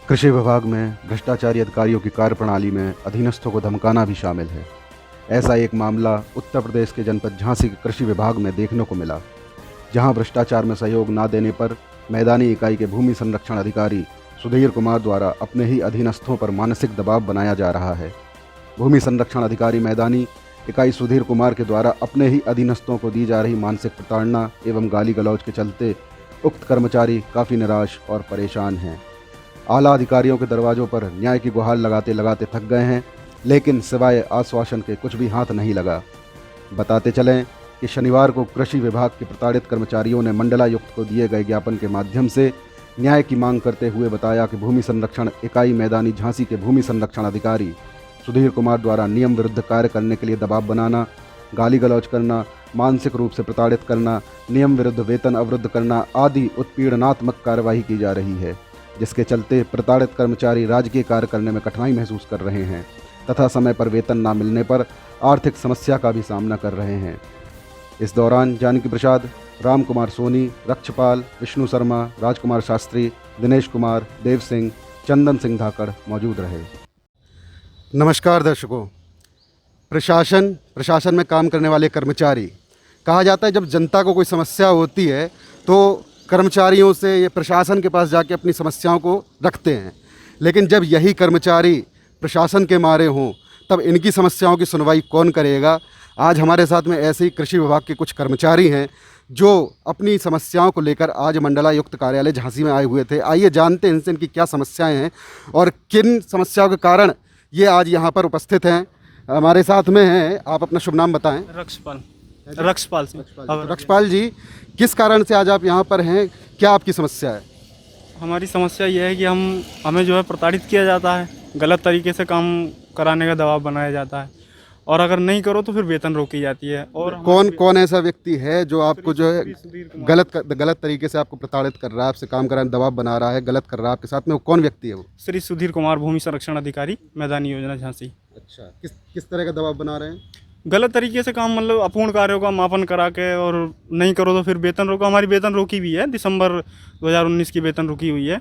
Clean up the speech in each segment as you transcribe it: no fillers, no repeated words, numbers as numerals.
कृषि विभाग में भ्रष्टाचारी अधिकारियों की कार्यप्रणाली में अधीनस्थों को धमकाना भी शामिल है। ऐसा एक मामला उत्तर प्रदेश के जनपद झांसी के कृषि विभाग में देखने को मिला, जहां भ्रष्टाचार में सहयोग न देने पर मैदानी इकाई के भूमि संरक्षण अधिकारी सुधीर कुमार द्वारा अपने ही अधीनस्थों पर मानसिक दबाव बनाया जा रहा है। भूमि संरक्षण अधिकारी मैदानी इकाई सुधीर कुमार के द्वारा अपने ही अधीनस्थों को दी जा रही मानसिक प्रताड़ना एवं गाली गलौज के चलते उक्त कर्मचारी काफ़ी निराश और परेशान हैं। आला अधिकारियों के दरवाजों पर न्याय की गुहार लगाते लगाते थक गए हैं, लेकिन सिवाय आश्वासन के कुछ भी हाथ नहीं लगा। बताते चलें कि शनिवार को कृषि विभाग के प्रताड़ित कर्मचारियों ने मंडलायुक्त को दिए गए ज्ञापन के माध्यम से न्याय की मांग करते हुए बताया कि भूमि संरक्षण इकाई मैदानी झांसी के भूमि संरक्षण अधिकारी सुधीर कुमार द्वारा नियम विरुद्ध कार्य करने के लिए दबाव बनाना, गाली गलौज करना, मानसिक रूप से प्रताड़ित करना, नियम विरुद्ध वेतन अवरुद्ध करना आदि उत्पीड़नात्मक कार्यवाही की जा रही है, जिसके चलते प्रताड़ित कर्मचारी राजकीय कार्य करने में कठिनाई महसूस कर रहे हैं तथा समय पर वेतन न मिलने पर आर्थिक समस्या का भी सामना कर रहे हैं। इस दौरान जानकी प्रसाद, राम कुमार सोनी, रक्षपाल, विष्णु शर्मा, राजकुमार शास्त्री, दिनेश कुमार, देव सिंह, चंदन सिंह धाकड़ मौजूद रहे। नमस्कार दर्शकों। प्रशासन में काम करने वाले कर्मचारी, कहा जाता है जब जनता को कोई समस्या होती है तो कर्मचारियों से ये प्रशासन के पास जाके अपनी समस्याओं को रखते हैं, लेकिन जब यही कर्मचारी प्रशासन के मारे हों तब इनकी समस्याओं की सुनवाई कौन करेगा। आज हमारे साथ में ऐसे ही कृषि विभाग के कुछ कर्मचारी हैं जो अपनी समस्याओं को लेकर आज मंडलायुक्त कार्यालय झांसी में आए हुए थे। आइए जानते हैं इनसे इनकी क्या समस्याएं हैं और किन समस्याओं के कारण ये आज यहाँ पर उपस्थित हैं। हमारे साथ में हैं, आप अपना शुभ नाम बताएं। रक्षपाल सिंह। रक्षपाल जी, किस कारण से आज आप यहाँ पर हैं, क्या आपकी समस्या है? हमारी समस्या ये है कि हमें जो है प्रताड़ित किया जाता है, गलत तरीके से काम कराने का दबाव बनाया जाता है और अगर नहीं करो तो फिर वेतन रोकी जाती है। और कौन ऐसा व्यक्ति है जो आपको जो है गलत तरीके से आपको प्रताड़ित कर रहा है, आपसे काम कराने दबाव बना रहा है, गलत कर रहा है आपके साथ में? वो कौन व्यक्ति है? वो श्री सुधीर कुमार, भूमि संरक्षण अधिकारी, मैदानी योजना झांसी। अच्छा, किस तरह का दबाव बना रहे हैं? गलत तरीके से काम, मतलब अपूर्ण कार्यों का मापन करा के और नहीं करो तो फिर वेतन रोको। हमारी वेतन रोकी भी है, दिसंबर 2019 की वेतन रुकी हुई है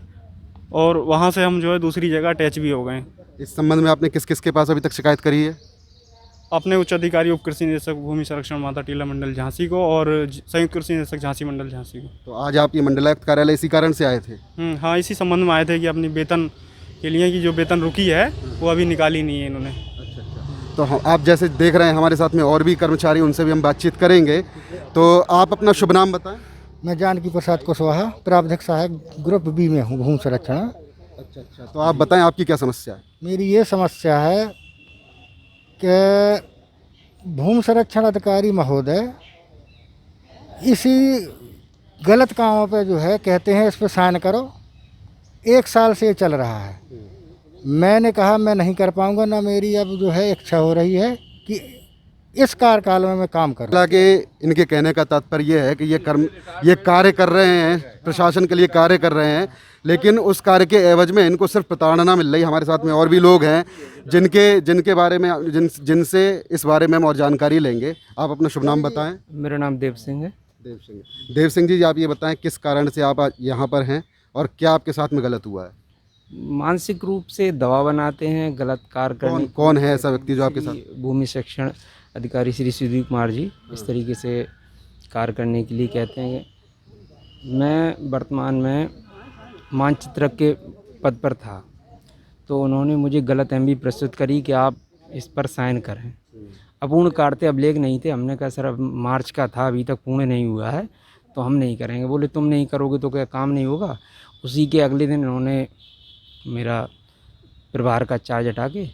और वहाँ से हम जो है दूसरी जगह अटैच भी हो गए। इस संबंध में आपने किस के पास अभी तक शिकायत करी है? अपने उच्च अधिकारी उप कृषि निदेशक भूमि संरक्षण माता टीला मंडल झांसी को और संयुक्त कृषि निदेशक झांसी मंडल झांसी को। तो आज आप ये मंडलायुक्त कार्यालय इसी कारण से आए थे? हाँ, इसी संबंध में आए थे कि अपनी वेतन के लिए कि जो वेतन रुकी है वो अभी निकाली नहीं है इन्होंने। तो आप जैसे देख रहे हैं हमारे साथ में और भी कर्मचारी, उनसे भी हम बातचीत करेंगे। तो आप अपना शुभ नाम बताएं। मैं जानकी प्रसाद कुशवाहा, प्रावधायक सहायक ग्रुप बी में हूँ, भूमि संरक्षण। अच्छा, तो आप बताएं आपकी क्या समस्या है? मेरी ये समस्या है कि भूमि संरक्षण अधिकारी महोदय इसी गलत कामों पे जो है कहते हैं इस पे साइन करो। 1 साल से ये चल रहा है। मैंने कहा मैं नहीं कर पाऊंगा, ना मेरी अब जो है इच्छा हो रही है कि इस कार्यकाल में मैं काम करूं। हालांकि इनके कहने का तात्पर्य ये है कि ये कार्य कर रहे हैं, प्रशासन के लिए कार्य कर रहे हैं, लेकिन उस कार्य के एवज में इनको सिर्फ प्रताड़ना मिल रही है। हमारे साथ में और भी लोग हैं जिनके बारे में जिनसे इस बारे में हम और जानकारी लेंगे। आप अपना शुभ नाम बताएं। मेरा नाम देव सिंह है। देव सिंह जी, आप ये बताएं किस कारण से आप यहाँ पर हैं और क्या आपके साथ में गलत हुआ है? मानसिक रूप से दबाव बनाते हैं, गलत कार्य करने। कौन है ऐसा व्यक्ति जो आपके साथ? भूमि संरक्षण अधिकारी श्री सुधीर कुमार जी इस तरीके से कार्य करने के लिए कहते हैं। मैं वर्तमान में मानचित्रक के पद पर था, तो उन्होंने मुझे गलत एमबी प्रस्तुत करी कि आप इस पर साइन करें। अपूर्ण कार्य अभिलेख नहीं थे। हमने कहा सर अब मार्च का था, अभी तक पूर्ण नहीं हुआ है तो हम नहीं करेंगे। बोले तुम नहीं करोगे तो क्या काम नहीं होगा? उसी के अगले दिन उन्होंने मेरा प्रभार का चार्ज हटा के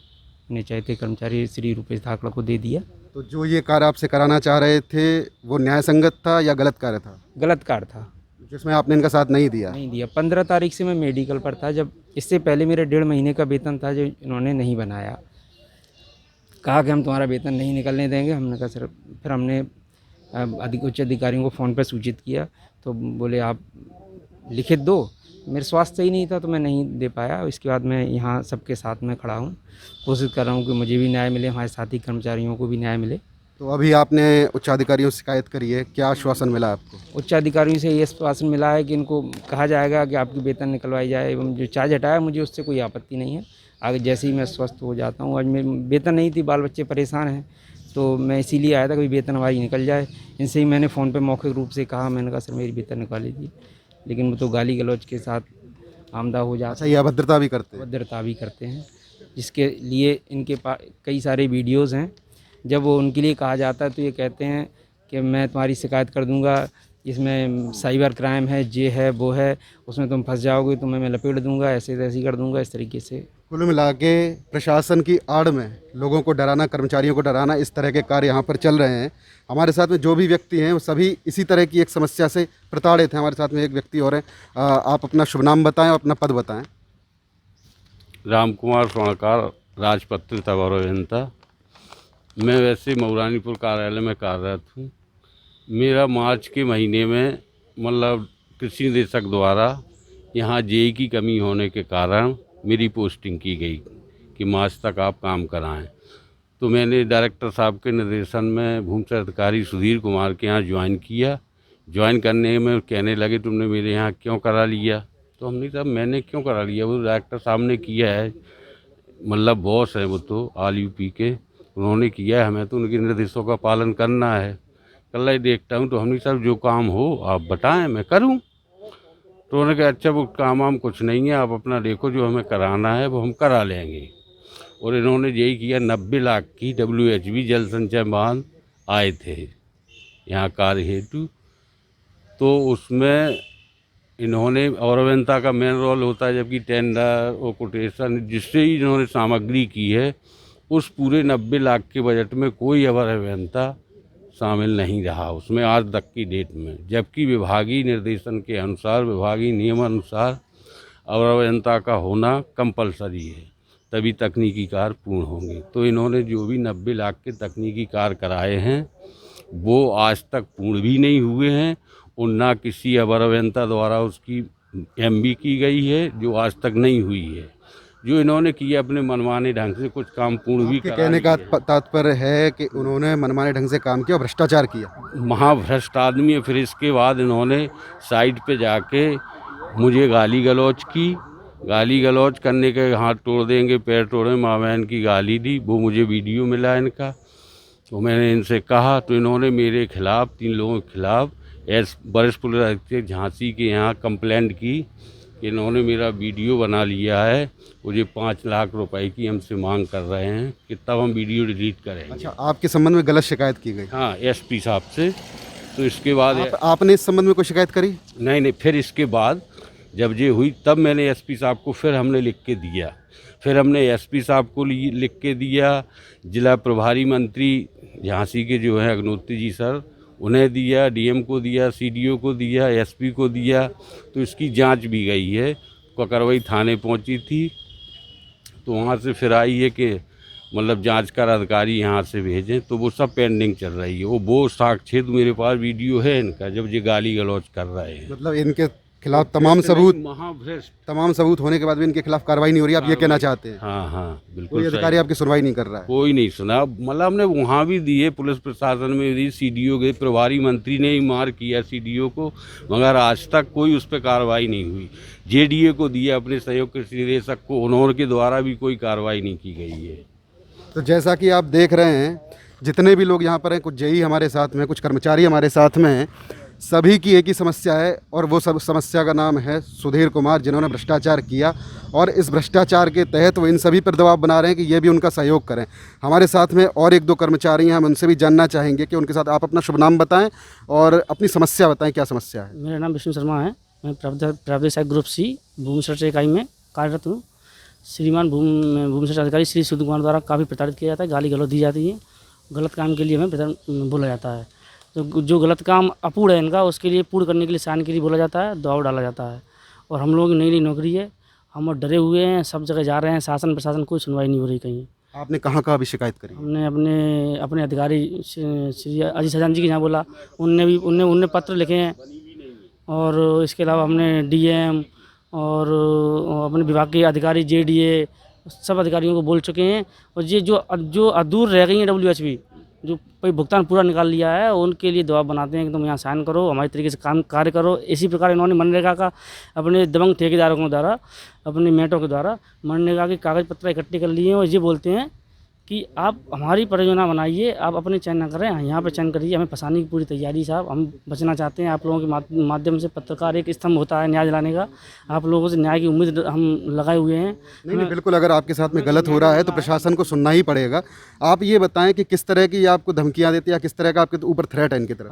निचयते कर्मचारी श्री रूपेश धाकड़ को दे दिया। तो जो ये कार्य आपसे कराना चाह रहे थे वो न्याय संगत था या गलत कार्य था? गलत कार्य था, जिसमें आपने इनका साथ नहीं दिया? 15 तारीख से मैं मेडिकल पर था, जब इससे पहले मेरे 1.5 महीने का वेतन था जो इन्होंने नहीं बनाया। कहा कि हम तुम्हारा वेतन नहीं निकलने देंगे। हमने कहा सर, फिर हमने उच्च अधिकारियों को फ़ोन पर सूचित किया तो बोले आप लिखित दो। मेरे स्वास्थ्य सही नहीं था तो मैं नहीं दे पाया। इसके बाद मैं यहाँ सबके साथ में खड़ा हूँ, कोशिश कर रहा हूँ कि मुझे भी न्याय मिले, हमारे साथी कर्मचारियों को भी न्याय मिले। तो अभी आपने उच्चाधिकारियों से शिकायत करी है, क्या आश्वासन मिला आपको? उच्च अधिकारियों से ये आश्वासन मिला है कि इनको कहा जाएगा कि आपकी वेतन निकलवाई जाए एवं जो चार्ज हटाया मुझे उससे कोई आपत्ति नहीं है। आगे जैसे ही मैं स्वस्थ हो जाता हूँ, आज मेरी वेतन नहीं थी, बाल बच्चे परेशान हैं, तो मैं इसीलिए आया था कि वेतन हमारी निकल जाए। इनसे ही मैंने फ़ोन पे मौखिक रूप से कहा, मैंने कहा सर मेरी वेतन निकाल लीजिए, लेकिन वो तो गाली गलौज के साथ आमदा हो जाता अच्छा, ये अभद्रता भी करते हैं? अभद्रता भी करते हैं, जिसके लिए इनके पास कई सारे वीडियोज़ हैं। जब वो उनके लिए कहा जाता है तो ये कहते हैं कि मैं तुम्हारी शिकायत कर दूंगा, इसमें साइबर क्राइम है, ये है वो है, उसमें तुम फंस जाओगे, तुम्हें मैं लपेट दूंगा, ऐसे तैसे कर दूंगा, इस तरीके से। कुल मिला के प्रशासन की आड़ में लोगों को डराना, कर्मचारियों को डराना, इस तरह के कार्य यहाँ पर चल रहे हैं। हमारे साथ में जो भी व्यक्ति हैं वो सभी इसी तरह की एक समस्या से प्रताड़ित हैं। हमारे साथ में एक व्यक्ति और हैं। आप अपना शुभ नाम बताएं और अपना पद बताएं। राम कुमार स्वर्णकार, राजपत्रित अभियंता। मैं वैसे मऊरानीपुर कार्यालय में कार्यरत हूँ। मेरा मार्च के महीने में मतलब कृषि निदेशक द्वारा यहाँ जेई की कमी होने के कारण मेरी पोस्टिंग की गई कि मार्च तक आप काम कराएं। तो मैंने डायरेक्टर साहब के निर्देशन में भूमि अधिकारी सुधीर कुमार के यहाँ ज्वाइन किया। ज्वाइन करने में कहने लगे तुमने मेरे यहाँ क्यों करा लिया? तो हमने कहा मैंने क्यों करा लिया, वो डायरेक्टर साहब ने किया है, मतलब बॉस है वो तो ऑल यूपी के, उन्होंने किया है, हमें तो उनके निर्देशों का पालन करना है। कल ही देखता हूँ। तो हमने साहब जो काम हो आप बताएं, मैं करूँ। तो उन्होंने कहा अच्छा वो काम वाम कुछ नहीं है, आप अपना देखो, जो हमें कराना है वो हम करा लेंगे। और इन्होंने यही किया। 90 लाख की WHB जल संचय बांध आए थे यहाँ कार्य हेतु, तो उसमें इन्होंने और अभियंता का मेन रोल होता है, जबकि टेंडर और कोटेशन जिससे ही इन्होंने सामग्री की है, उस पूरे 90 लाख के बजट में कोई अवर अभियंता शामिल नहीं रहा उसमें आज तक की डेट में। जबकि विभागीय निर्देशन के अनुसार, विभागीय नियम अनुसार अवर अभियंता का होना कंपलसरी है, तभी तकनीकी कार्य पूर्ण होंगे। तो इन्होंने जो भी 90 लाख के तकनीकी कार्य कराए हैं वो आज तक पूर्ण भी नहीं हुए हैं, और ना किसी अवर अभियंता द्वारा उसकी MB की गई है, जो आज तक नहीं हुई है। जो इन्होंने किया अपने मनमाने ढंग से कुछ काम पूर्ण भी करा कहने का लिए हैं। तात्पर्य है कि उन्होंने मनमाने ढंग से काम किया और भ्रष्टाचार किया। महाभ्रष्ट आदमी है। फिर इसके बाद इन्होंने साइट पे जाके मुझे गाली गलौज की। गाली गलौज करने के हाथ तोड़ देंगे, पैर तोड़े, माँ बहन की गाली दी, वो मुझे वीडियो मिला इनका। तो मैंने इनसे कहा, तो इन्होंने मेरे खिलाफ़ 3 लोगों के खिलाफ़ वरिष्ठ पुलिस अधीक्षक झांसी के यहाँ कंप्लेंट की कि इन्होंने मेरा वीडियो बना लिया है, मुझे 5 लाख रुपए की हमसे मांग कर रहे हैं कि तब हम वीडियो डिलीट करेंगे। अच्छा, आपके संबंध में गलत शिकायत की गई? हाँ, SP साहब से। तो इसके बाद आपने इस संबंध में कोई शिकायत करी? नहीं, फिर इसके बाद जब ये हुई तब मैंने SP साहब को फिर हमने लिख के दिया। फिर हमने SP साहब को लिख के दिया, जिला प्रभारी मंत्री झांसी के जो हैं अग्नोत्री जी सर, उन्हें दिया, DM को दिया, CDO को दिया, SP को दिया। तो इसकी जांच भी गई है। ककरवई थाने पहुंची थी, तो वहाँ से फिर आई है कि मतलब जांच कर अधिकारी यहाँ से भेजें, तो वो सब पेंडिंग चल रही है। वो साक्ष्य मेरे पास वीडियो है इनका, जब ये गाली गलौज कर रहे हैं। मतलब इनके खिलाफ तमाम सबूत होने के बाद भी इनके खिलाफ कार्रवाई नहीं हो रही, आप ये कहना चाहते हैं? हाँ, कोई बिल्कुल अधिकारी आपकी सुनवाई नहीं कर रहा है? कोई नहीं सुना। मतलब हमने वहाँ भी दिए, पुलिस प्रशासन में दी, CDO के प्रभारी मंत्री ने ही मार किया CDO को, मगर आज तक कोई उस पर कार्रवाई नहीं हुई। JDA को दिया अपने सहयोग कृषि निदेशक को, उन्होंने द्वारा भी कोई कार्रवाई नहीं की गई है। तो जैसा कि आप देख रहे हैं, जितने भी लोग यहाँ पर हैं, कुछ JE हमारे साथ में, कुछ कर्मचारी हमारे साथ में हैं, सभी की एक ही समस्या है, और वो सब समस्या का नाम है सुधीर कुमार, जिन्होंने भ्रष्टाचार किया। और इस भ्रष्टाचार के तहत वो इन सभी पर दबाव बना रहे हैं कि ये भी उनका सहयोग करें। हमारे साथ में और 1-2 कर्मचारी हैं, हम उनसे भी जानना चाहेंगे कि उनके साथ आप अपना शुभ नाम बताएं और अपनी समस्या बताएं, क्या समस्या है? मेरा नाम विष्णु शर्मा है। मैं प्रावधायक ग्रुप C भूमि सर्च इकाई में कार्यरत हूँ। श्रीमान भूमि सर्च अधिकारी श्री सुधीर कुमार द्वारा काफ़ी प्रताड़ित किया जाता है, गाली गलौज दी जाती है, गलत काम के लिए हमें बोला जाता है। तो जो गलत काम अपूर्ण है इनका, उसके लिए पूर्ण करने के लिए साइन के लिए बोला जाता है, दबाव डाला जाता है। और हम लोगों की नई नौकरी है, हम और डरे हुए हैं, सब जगह जा रहे हैं, शासन प्रशासन कोई सुनवाई नहीं हो रही कहीं। आपने कहाँ अभी शिकायत करी? हमने अपने अधिकारी श्री अजीत सजान जी के यहाँ बोला, उनने पत्र लिखे हैं। और इसके अलावा हमने DM और अपने विभाग के अधिकारी JDA सब अधिकारियों को बोल चुके हैं। और ये जो अधूर रह गई हैं WHB, जो कोई भुगतान पूरा निकाल लिया है उनके लिए दबाव बनाते हैं कि तुम यहाँ साइन करो, हमारी तरीके से काम कार्य करो। इसी प्रकार इन्होंने मनरेगा का अपने दबंग ठेकेदारों के द्वारा, अपने मेटों के द्वारा मनरेगा के कागज़ पत्र इकट्ठे कर लिए हैं और ये बोलते हैं कि आप हमारी परियोजना बनाइए, आप अपने चयन ना करें, यहाँ पे चयन करिए। हमें फंसाने की पूरी तैयारी साहब, हम बचना चाहते हैं आप लोगों के माध्यम से। पत्रकार एक स्तंभ होता है न्याय दिलाने का, आप लोगों से न्याय की उम्मीद हम लगाए हुए हैं। नहीं, बिल्कुल, अगर आपके साथ में गलत हो रहा है तो प्रशासन को सुनना ही पड़ेगा। आप ये बताएं कि किस तरह की आपको धमकियां देती है या किस तरह का आपके ऊपर थ्रेट है इनकी तरफ?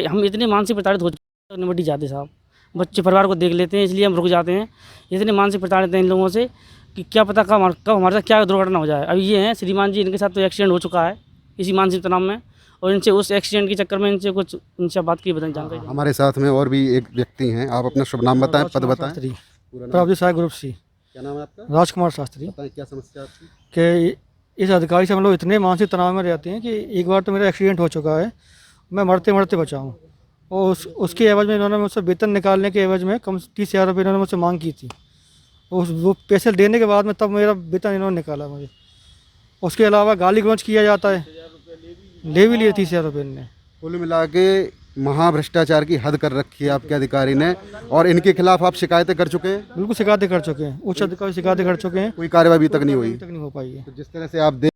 हम इतने मानसिक प्रताड़ित हो चुके हैं, निपट जाते साहब। बच्चे परिवार को देख लेते हैं, इसलिए हम रुक जाते हैं। इतने मानसिक प्रताड़ित हैं इन लोगों से कि क्या पता कब हमारे साथ क्या दुर्घटना हो जाए। अभी ये हैं श्रीमान जी, इनके साथ तो एक्सीडेंट हो चुका है इसी मानसिक तनाव में, और इनसे उस एक्सीडेंट के चक्कर में इनसे बात की बताएं जानकारी। हमारे साथ में और भी एक व्यक्ति हैं, आप अपना शुभ नाम बताएं, पद बताएं। प्रभुदेव सागर ग्रुप सी, क्या नाम है आपका? राजकुमार शास्त्री। बताएं क्या समस्या आपकी? कि इस अधिकारी से हम लोग इतने मानसिक तनाव में रहते हैं कि एक बार तो मेरा एक्सीडेंट हो चुका है, मैं मरते मरते बचा हूँ, और उसके एवज में इन्होंने मुझसे वेतन निकालने के एवज में कम 30,000 रुपये इन्होंने मुझसे मांग की थी। वो पैसे देने के बाद में तब मेरा वेतन इन्होंने निकाला मुझे। उसके अलावा गाली गलौज किया जाता है, ले भी लिए 30,000 रुपये इन्होंने। कुल मिला के महाभ्रष्टाचार की हद कर रखी है आपके अधिकारी ने, और इनके खिलाफ आप शिकायतें कर चुके हैं? बिल्कुल शिकायतें कर चुके हैं, उच्च अधिकारी शिकायतें कर चुके हैं, कोई कार्रवाई अभी तक नहीं हुई? अभी तक नहीं हो पाई है। तो जिस तरह से आप देख,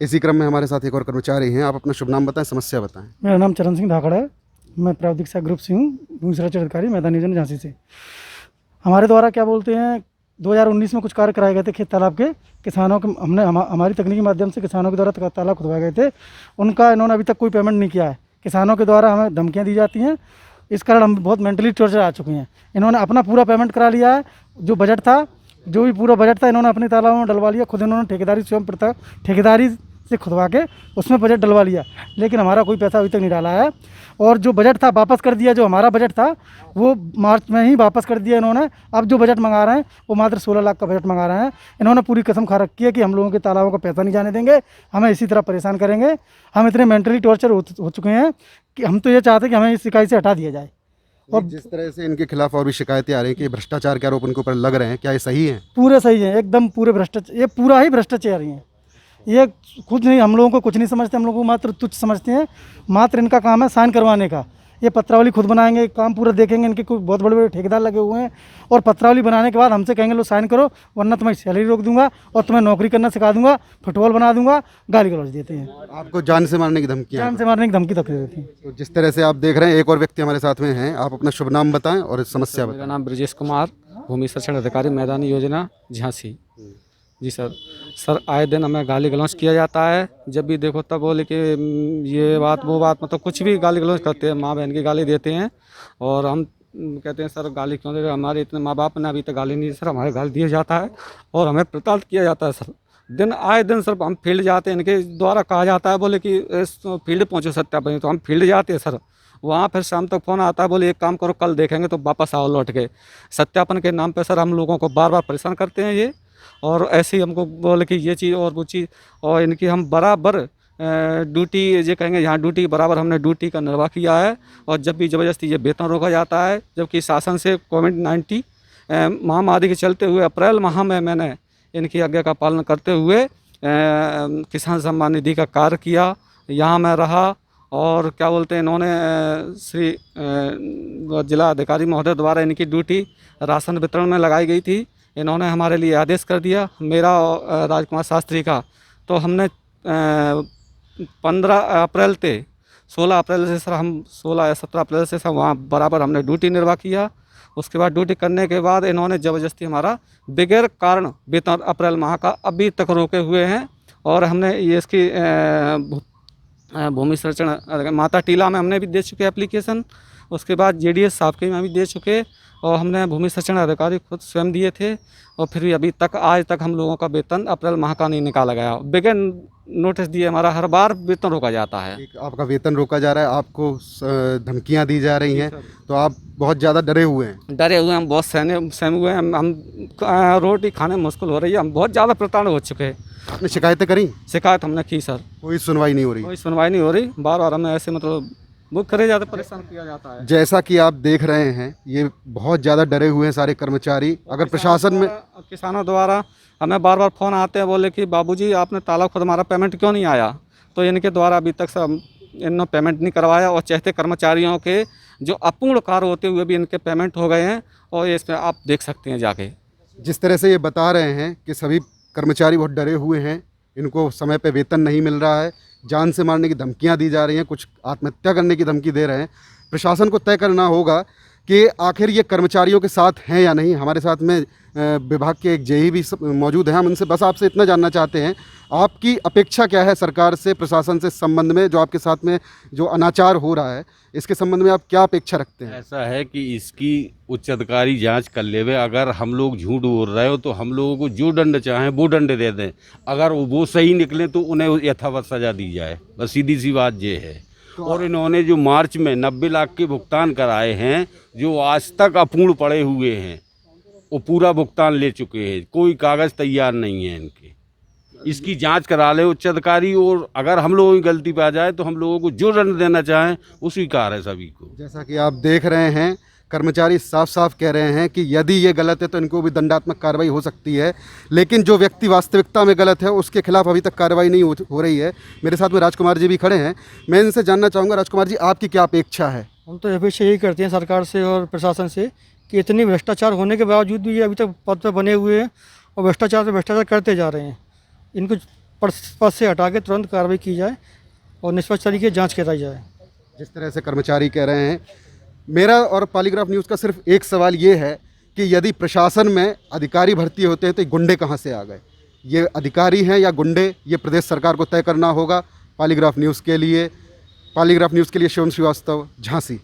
इसी क्रम में हमारे साथ एक और कर्मचारी हैं, आप अपना शुभ नाम बताएं, समस्या बताएं। मेरा नाम चरण सिंह धाकड़ है, मैं प्रावधिक सहायक ग्रुप से हूँ, भूमि संरक्षण अधिकारी मैदानी योजना झांसी से। हमारे द्वारा क्या बोलते हैं 2019 में कुछ कार्य कराए गए थे खेत तालाब के, किसानों के हमारी तकनीकी माध्यम से किसानों के द्वारा तालाब खुदवाए गए थे, उनका इन्होंने अभी तक कोई पेमेंट नहीं किया है। किसानों के द्वारा हमें धमकियाँ दी जाती हैं, इस कारण हम बहुत मेंटली टॉर्चर आ चुके हैं। इन्होंने अपना पूरा पेमेंट करा लिया है, जो बजट था, जो भी पूरा बजट था इन्होंने अपने तालाबों में डलवा लिया। खुद इन्होंने ठेकेदारी से खुदवा के उसमें बजट डलवा लिया, लेकिन हमारा कोई पैसा अभी तक नहीं डाला है। और जो बजट था वापस कर दिया, जो हमारा बजट था वो मार्च में ही वापस कर दिया इन्होंने। अब जो बजट मंगा रहे हैं वो मात्र 16 लाख का बजट मंगा रहे हैं। इन्होंने पूरी कसम खा रखी है कि हम लोगों के तालाबों का पैसा नहीं जाने देंगे, हमें इसी तरह परेशान करेंगे। हम इतने मेंटली टॉर्चर हो चुके हैं कि हम तो ये चाहते हैं कि हमें इस इकाई से हटा दिया जाए। और जिस तरह से इनके खिलाफ और भी शिकायतें आ रही हैं कि भ्रष्टाचार के आरोप उनके ऊपर लग रहे हैं, क्या ये सही है? पूरे सही है, एकदम पूरे भ्रष्टाचार, ये पूरा ही भ्रष्टाचार ही है। ये खुद नहीं, हम लोगों को कुछ नहीं समझते, हम लोगों को मात्र तुच्छ समझते हैं। मात्र इनका काम है साइन करवाने का। ये पत्रावली खुद बनाएंगे, काम पूरा देखेंगे। इनके कोई बहुत बड़े बड़े ठेकेदार लगे हुए हैं, और पत्रावली बनाने के बाद हमसे कहेंगे लो साइन करो, वरना तुम्हारी सैलरी रोक दूंगा और तुम्हें नौकरी करना सिखा दूंगा, फुटबॉल बना दूंगा। गाली गलौज देते हैं, आपको जान से मारने की धमकियां? जान से मारने की धमकी तक देती हैं। तो जिस तरह से आप देख रहे हैं, एक और व्यक्ति हमारे साथ में हैं, आप अपना शुभ नाम बताएं और समस्या बताएं। मेरा नाम ब्रजेश कुमार, भूमि संरक्षण अधिकारी मैदानी योजना झांसी। जी सर आए दिन हमें गाली गलौज किया जाता है, जब भी देखो तब बोले कि ये बात वो बात, मतलब कुछ भी गाली गलौज करते हैं, माँ बहन की गाली देते हैं। और हम कहते हैं सर गाली क्यों दे रहे, हमारे इतने माँ बाप ने अभी तक गाली नहीं दी सर, हमारे गाली दिया जाता है और हमें प्रताड़ित किया जाता है सर। दिन आए दिन सर हम फील्ड जाते हैं, इनके द्वारा कहा जाता है बोले कि फील्ड पहुँचो सत्यापन, तो हम फील्ड जाते हैं सर। वहाँ फिर शाम तक फ़ोन आता है, बोले एक काम करो कल देखेंगे, तो वापस आओ लौट के। सत्यापन के नाम पे सर हम लोगों को बार बार परेशान करते हैं ये, और ऐसे ही हमको बोले कि ये चीज़ और वो चीज़, और इनकी हम बराबर ड्यूटी ये कहेंगे, यहाँ ड्यूटी बराबर हमने ड्यूटी का निर्वाह किया है। और जब भी ज़बरदस्ती ये वेतन रोका जाता है, जबकि शासन से कोविड-19 महामारी के चलते हुए अप्रैल माह में मैंने इनकी आज्ञा का पालन करते हुए किसान सम्मान निधि का कार्य किया, यहाँ मैं रहा। और क्या बोलते हैं, इन्होंने श्री जिला अधिकारी महोदय द्वारा इनकी ड्यूटी राशन वितरण में लगाई गई थी, इन्होंने हमारे लिए आदेश कर दिया मेरा राजकुमार शास्त्री का। तो हमने 15 अप्रैल से 16 अप्रैल से सर, हम 16 या 17 अप्रैल से सर वहाँ बराबर हमने ड्यूटी निर्वाह किया। उसके बाद ड्यूटी करने के बाद इन्होंने ज़बरदस्ती हमारा बगैर कारण वेतन अप्रैल माह का अभी तक रोके हुए हैं। और हमने ये इसकी भूमि संरक्षण माता टीला में हमने भी दे चुके एप्लीकेशन, उसके बाद JDS साहब के में भी दे चुके, और हमने भूमि संरक्षण अधिकारी खुद स्वयं दिए थे। और फिर भी अभी तक आज तक हम लोगों का वेतन अप्रैल माह का नहीं निकाला गया, बगैर नोटिस दिए हमारा हर बार वेतन रोका जाता है। आपका वेतन रोका जा रहा है, आपको धमकियां दी जा रही हैं, तो आप बहुत ज़्यादा डरे हुए हैं? डरे हुए हम, बहुत सहमे हुए हैं हम रोटी खाने में मुश्किल हो रही है, हम बहुत ज़्यादा प्रताड़ित हो चुके हैं। आपने शिकायतें करी? शिकायत हमने की सर, कोई सुनवाई नहीं हो रही? कोई सुनवाई नहीं हो रही, बार बार हमें ऐसे मतलब बुक करे जाते, परेशान किया जाता है। जैसा कि आप देख रहे हैं, ये बहुत ज़्यादा डरे हुए हैं सारे कर्मचारी। अगर प्रशासन में किसानों द्वारा हमें बार बार फ़ोन आते हैं, बोले कि बाबूजी आपने तालाब खुद हमारा पेमेंट क्यों नहीं आया, तो इनके द्वारा अभी तक सब इन्होंने पेमेंट नहीं करवाया, और चहते कर्मचारियों के जो अपूर्ण कार्य होते हुए भी इनके पेमेंट हो गए हैं, और ये इसमें आप देख सकते हैं जाके। जिस तरह से ये बता रहे हैं कि सभी कर्मचारी बहुत डरे हुए हैं, इनको समय पे वेतन नहीं मिल रहा है, जान से मारने की धमकियां दी जा रही हैं, कुछ आत्महत्या करने की धमकी दे रहे हैं। प्रशासन को तय करना होगा कि आखिर ये कर्मचारियों के साथ हैं या नहीं। हमारे साथ में विभाग के एक जेई भी मौजूद हैं। हम उनसे बस आपसे इतना जानना चाहते हैं, आपकी अपेक्षा क्या है सरकार से, प्रशासन से, इस संबंध में जो आपके साथ में जो अनाचार हो रहा है इसके संबंध में आप क्या अपेक्षा रखते हैं? ऐसा है कि इसकी उच्च अधिकारी जांच कर लेवे। अगर हम लोग झूठ बोल रहे हो तो हम लोगों को जो दंड चाहें वो दंड दे दें, अगर वो सही निकले तो उन्हें यथावत सज़ा दी जाए। बस सीधी सी बात ये है। और इन्होंने जो मार्च में 90 लाख के भुगतान कराए हैं, जो आज तक अपूर्ण पड़े हुए हैं, वो पूरा भुगतान ले चुके हैं, कोई कागज़ तैयार नहीं है इनके। इसकी जांच करा ले उच्च अधिकारी, और अगर हम लोगों की गलती पे आ जाए तो हम लोगों को जो दंड देना चाहें वो स्वीकार है सभी को। जैसा कि आप देख रहे हैं, कर्मचारी साफ साफ कह रहे हैं कि यदि ये गलत है तो इनको भी दंडात्मक कार्रवाई हो सकती है, लेकिन जो व्यक्ति वास्तविकता में गलत है उसके खिलाफ अभी तक कार्रवाई नहीं हो रही है। मेरे साथ में राजकुमार जी भी खड़े हैं, मैं इनसे जानना चाहूँगा, राजकुमार जी आपकी क्या अपेक्षा है? हम तो अपेक्षा यही करते हैं सरकार से और प्रशासन से कि इतनी भ्रष्टाचार होने के बावजूद भी ये अभी तक पद पर बने हुए हैं और भ्रष्टाचार से भ्रष्टाचार करते जा रहे हैं। इनको पद से हटा के तुरंत कार्रवाई की जाए और निष्पक्ष तरीके से जाँच कराई जाए। जिस तरह से कर्मचारी कह रहे हैं, मेरा और पॉलीग्राफ न्यूज़ का सिर्फ एक सवाल ये है कि यदि प्रशासन में अधिकारी भर्ती होते हैं तो ये गुंडे कहाँ से आ गए? ये अधिकारी हैं या गुंडे, ये प्रदेश सरकार को तय करना होगा। पॉलीग्राफ न्यूज़ के लिए शिवम श्रीवास्तव, झांसी।